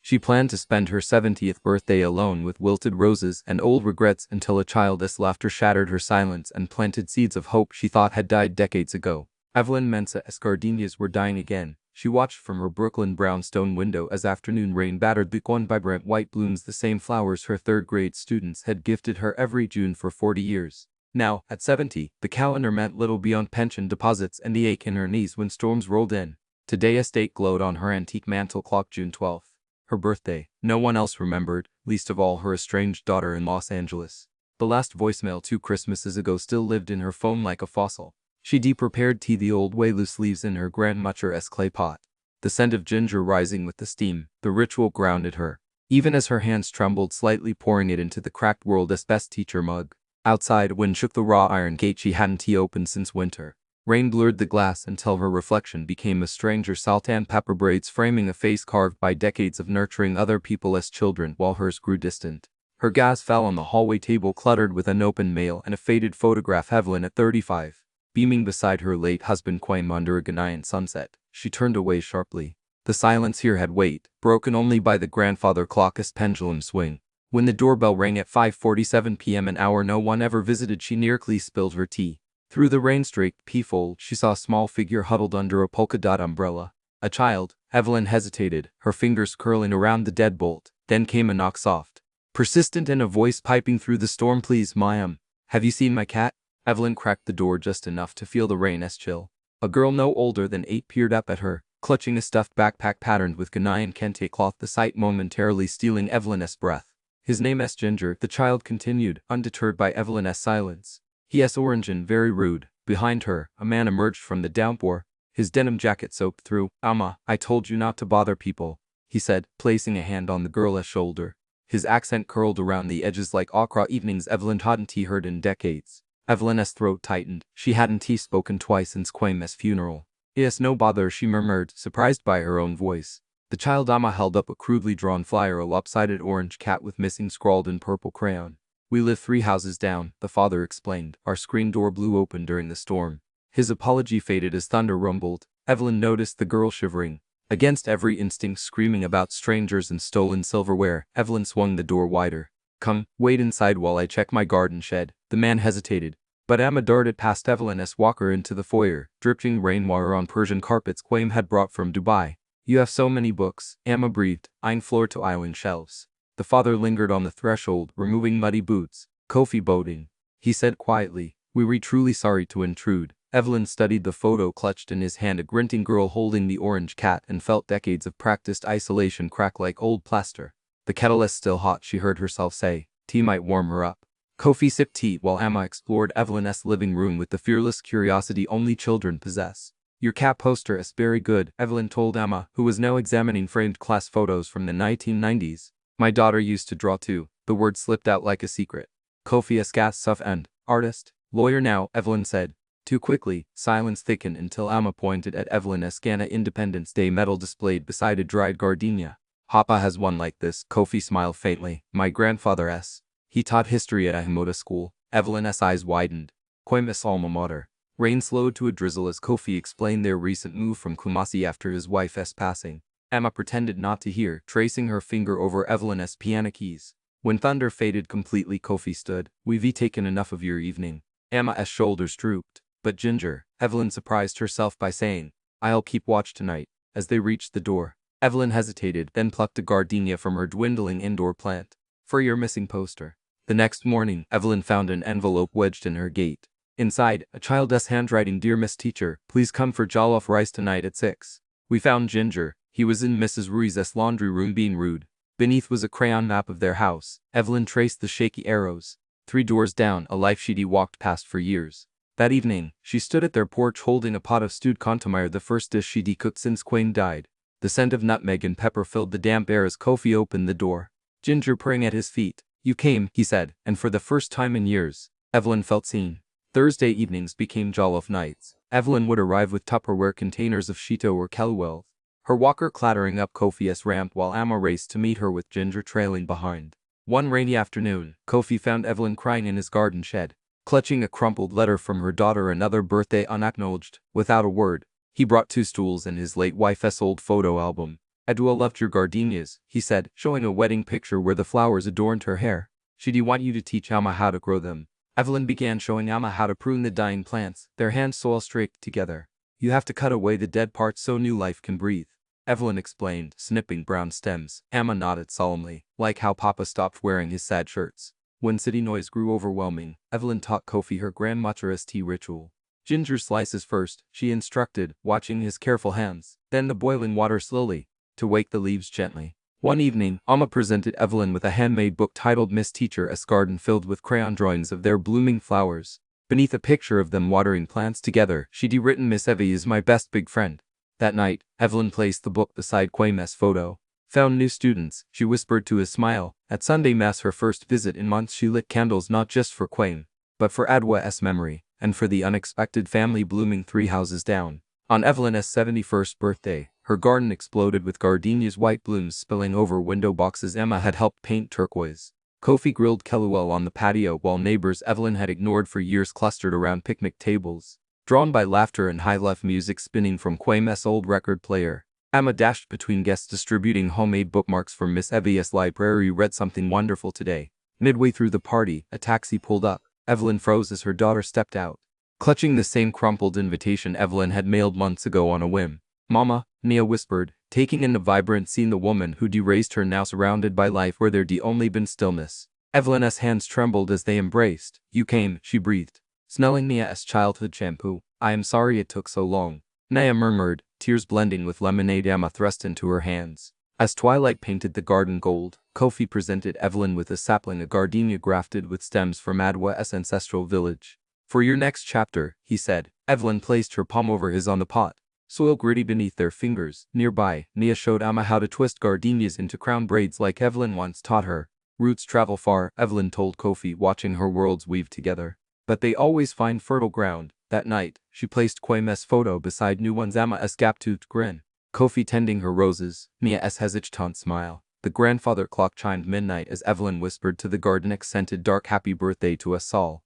She planned to spend her 70th birthday alone with wilted roses and old regrets until a childish laughter shattered her silence and planted seeds of hope she thought had died decades ago. Evelyn Mensa's gardenias were dying again. She watched from her Brooklyn brownstone window as afternoon rain battered the vibrant white blooms, the same flowers her third-grade students had gifted her every June for 40 years. Now, at 70, the calendar meant little beyond pension deposits and the ache in her knees when storms rolled in. Today's date glowed on her antique mantel clock, June 12th. Her birthday. No one else remembered, least of all her estranged daughter in Los Angeles. The last voicemail 2 Christmases ago still lived in her phone like a fossil. She de-prepared tea the old way, loose leaves in her grandmother's clay pot. The scent of ginger rising with the steam, the ritual grounded her. Even as her hands trembled slightly, pouring it into the cracked world's best teacher mug. Outside, wind shook the raw iron gate she hadn't opened since winter. Rain blurred the glass until her reflection became a stranger, salt and pepper braids framing a face carved by decades of nurturing other people as children while hers grew distant. Her gaze fell on the hallway table cluttered with an open mail and a faded photograph. Evelyn at 35. Beaming beside her late husband Quam under a Ghanaian sunset. She turned away sharply. The silence here had weight, broken only by the grandfather clock's pendulum swing. When the doorbell rang at 5:47 p.m., an hour no one ever visited, she nearly spilled her tea. Through the rain-streaked peephole, she saw a small figure huddled under a polka-dot umbrella. A child. Evelyn hesitated, her fingers curling around the deadbolt. Then came a knock, soft, persistent, and a voice piping through the storm. "Please, ma'am. Have you seen my cat?" Evelyn cracked the door just enough to feel the rain's chill. A girl no older than 8 peered up at her, clutching a stuffed backpack patterned with Ghanaian kente cloth, the sight momentarily stealing Evelyn's breath. "His name's Ginger," the child continued, undeterred by Evelyn's silence. "He*s orange and very rude." Behind her, a man emerged from the downpour, his denim jacket soaked through. "Amma, I told you not to bother people," he said, placing a hand on the girl's shoulder. His accent curled around the edges like okra evenings Evelyn hadn't heard in decades. Evelyn's throat tightened. She hadn't spoken twice since Quam's funeral. "Yes, no bother," she murmured, surprised by her own voice. The child Amma held up a crudely drawn flyer, a lopsided orange cat with missing scrawled in purple crayon. "We live 3 houses down," the father explained. "Our screen door blew open during the storm." His apology faded as thunder rumbled. Evelyn noticed the girl shivering. Against every instinct screaming about strangers and stolen silverware, Evelyn swung the door wider. "Come, wait inside while I check my garden shed." The man hesitated, but Amma darted past Evelyn's walker into the foyer, dripping rainwater on Persian carpets Quam had brought from Dubai. "You have so many books," Amma breathed, eyeing floor to eyeing shelves. The father lingered on the threshold, removing muddy boots. "Kofi boating," he said quietly. "We were truly sorry to intrude." Evelyn studied the photo clutched in his hand, a grinning girl holding the orange cat, and felt decades of practiced isolation crack like old plaster. "The kettle is still hot," she heard herself say. "Tea might warm her up." Kofi sipped tea while Amma explored Evelyn's living room with the fearless curiosity only children possess. "Your cat poster is very good," Evelyn told Amma, who was now examining framed class photos from the 1990s. "My daughter used to draw too." The word slipped out like a secret. "Kofi Askas and artist, lawyer now," Evelyn said. Too quickly, silence thickened until Amma pointed at Evelyn's Ghana Independence Day medal displayed beside a dried gardenia. "Papa has one like this." Kofi smiled faintly. "My grandfather's. He taught history at a Himoda school." Evelyn's eyes widened. "Quam's alma mater." Rain slowed to a drizzle as Kofi explained their recent move from Kumasi after his wife's passing. Amma pretended not to hear, tracing her finger over Evelyn's piano keys. When thunder faded completely, Kofi stood. "We've taken enough of your evening." Amma's shoulders drooped. "But Ginger," Evelyn surprised herself by saying, "I'll keep watch tonight." As they reached the door, Evelyn hesitated, then plucked a gardenia from her dwindling indoor plant. "For your missing poster." The next morning, Evelyn found an envelope wedged in her gate. Inside, a child's handwriting. "Dear Miss Teacher, please come for jollof rice tonight at 6. We found Ginger. He was in Mrs. Ruiz's laundry room being rude." Beneath was a crayon map of their house. Evelyn traced the shaky arrows. 3 doors down, a life she'd walked past for years. That evening, she stood at their porch holding a pot of stewed contomere, the first dish she'd cooked since Quam died. The scent of nutmeg and pepper filled the damp air as Kofi opened the door. Ginger purring at his feet. "You came," he said, and for the first time in years, Evelyn felt seen. Thursday evenings became jollof nights. Evelyn would arrive with Tupperware containers of Shito or Kelwell, her walker clattering up Kofi's ramp while Amma raced to meet her with Ginger trailing behind. One rainy afternoon, Kofi found Evelyn crying in his garden shed, clutching a crumpled letter from her daughter, another birthday unacknowledged. Without a word, he brought 2 stools and his late wife's old photo album. Adwa loved your gardenias, he said, showing a wedding picture where the flowers adorned her hair. She'd want you to teach Emma how to grow them. Evelyn began showing Emma how to prune the dying plants, their hands soil streaked together. You have to cut away the dead parts so new life can breathe, Evelyn explained, snipping brown stems. Emma nodded solemnly, like how Papa stopped wearing his sad shirts. When city noise grew overwhelming, Evelyn taught Kofi her grandmother's tea ritual. Ginger slices first, she instructed, watching his careful hands, then the boiling water slowly, to wake the leaves gently. One evening, Amma presented Evelyn with a handmade book titled Miss Teacher's Garden, filled with crayon drawings of their blooming flowers. Beneath a picture of them watering plants together, she'd written, Miss Evie is my best big friend. That night, Evelyn placed the book beside Quayme's photo. Found new students, she whispered to his smile. At Sunday Mass, her first visit in months, she lit candles not just for Quayme, but for Adwa's memory, and for the unexpected family blooming 3 houses down. On Evelyn's 71st birthday, her garden exploded with gardenias, white blooms spilling over window boxes Emma had helped paint turquoise. Kofi grilled kelluel on the patio while neighbors Evelyn had ignored for years clustered around picnic tables. Drawn by laughter and high-life music spinning from Quayme's old record player, Emma dashed between guests distributing homemade bookmarks from Miss Evie's library. Read something wonderful today. Midway through the party, a taxi pulled up. Evelyn froze as her daughter stepped out, clutching the same crumpled invitation Evelyn had mailed months ago on a whim. Mama, Nia whispered, taking in the vibrant scene. The woman who'd erased her now surrounded by life where there'd only been stillness. Evelyn's hands trembled as they embraced. You came, she breathed, smelling Nia's childhood shampoo. I am sorry it took so long, Nia murmured, tears blending with lemonade Emma thrust into her hands. As twilight painted the garden gold, Kofi presented Evelyn with a sapling, a gardenia grafted with stems from Adwa's ancestral village. For your next chapter, he said. Evelyn placed her palm over his on the pot, soil gritty beneath their fingers. Nearby, Nia showed Emma how to twist gardenias into crown braids like Evelyn once taught her. Roots travel far, Evelyn told Kofi, watching her worlds weave together. But they always find fertile ground. That night, she placed Quayme's photo beside new one's. Emma's gap-toothed grin, Kofi tending her roses, Nia's hesitant smile. The grandfather clock chimed midnight as Evelyn whispered to the garden scented dark happy birthday to us all.